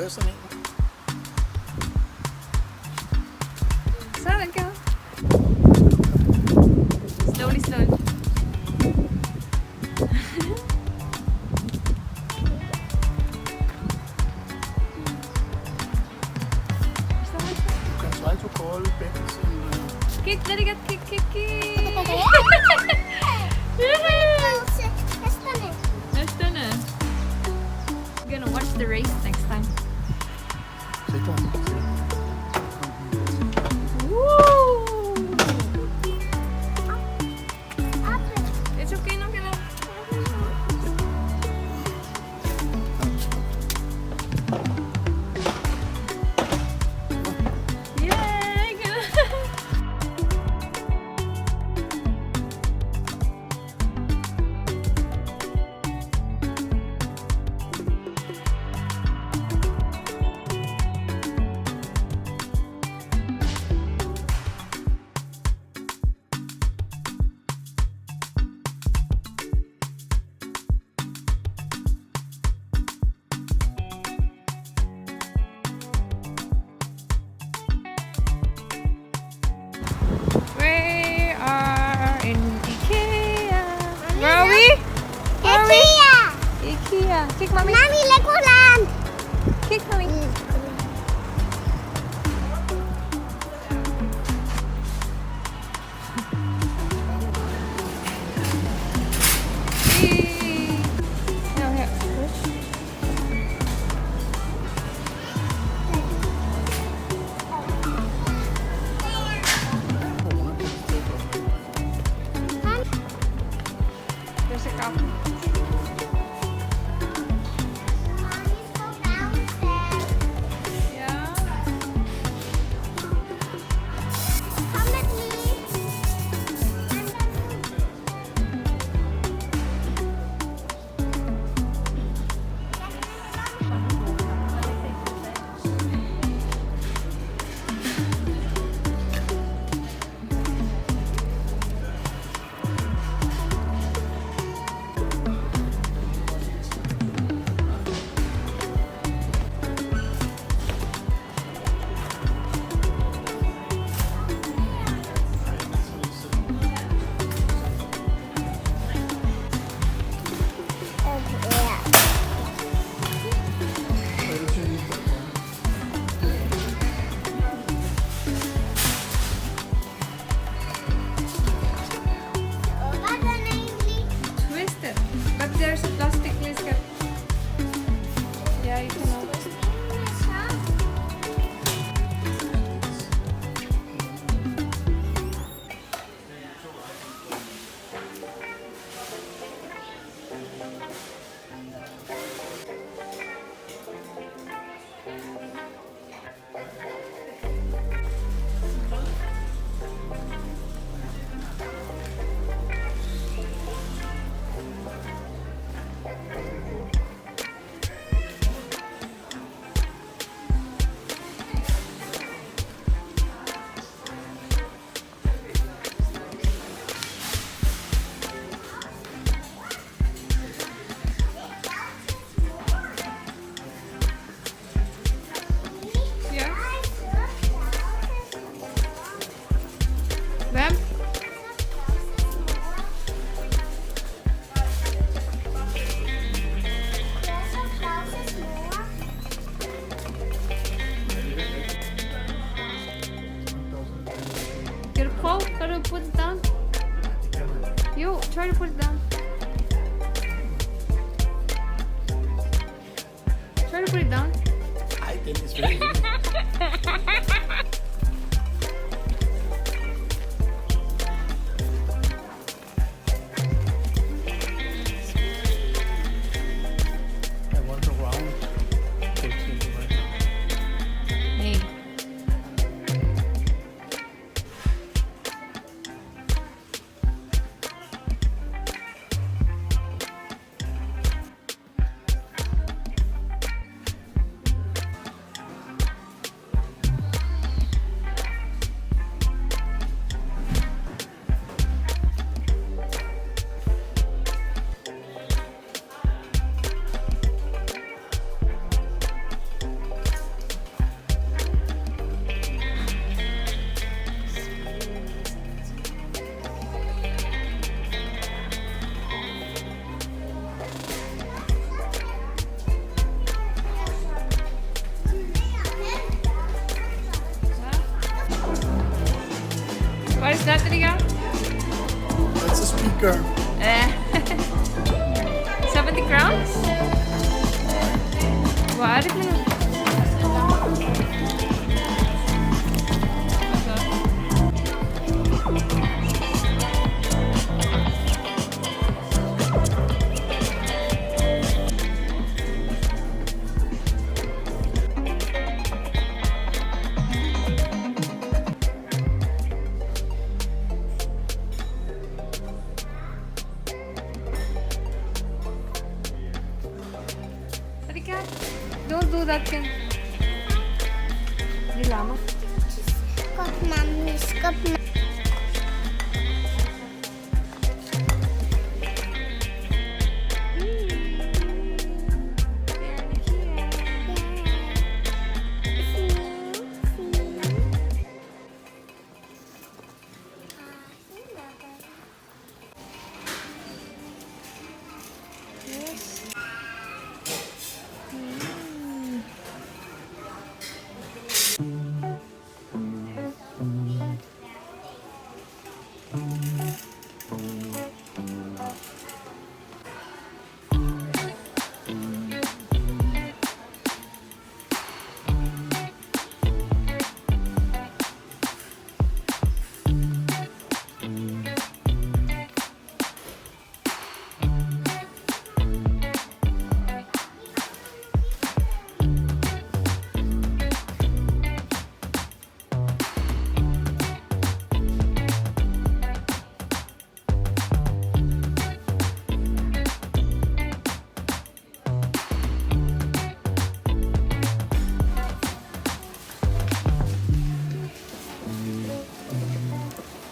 löser ni. Så, den kan. Slowly, slowly. Du kan try to call Benson. Kick, let it get kick, kick, kick. Nästa nu. We're gonna watch the race next time. Sit down. Woo! It's okay, no, get up. Yay, get up. We are in Ikea. Where are we? Where are we? Ikea. Kick, mommy. Mommy, Legoland. Kick, mommy. Yay. No, here. There's a cup. Yeah. Come with me. Twisted. But there's a plastic biscuit. Yeah, you can open. Yeah. Vem? Get a quote? Gotta put it down. You try to put it down. Try to put it down. Ej, den er svært. I want a round. Hey. the crowns? What? Don't do that thing. Di lama. Kop mami, kop mami.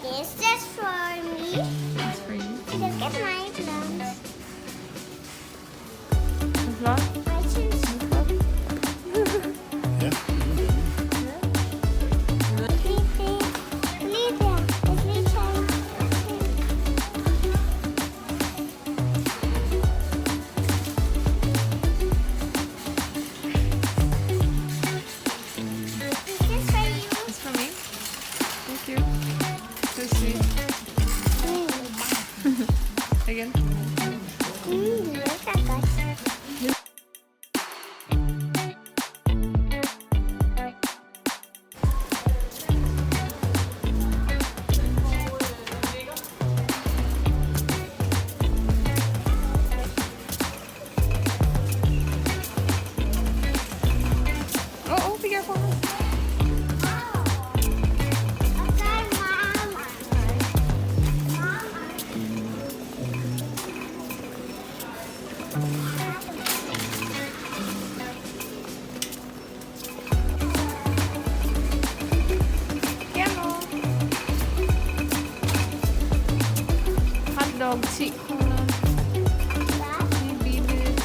This is for me. That's for you. Look at my plants. The vlog? I choose. Yeah. It's for me. Thank you. So sweet. Again. Look at that. Oh, be careful. Piano. Hot dog, sweet cola. Maybe this.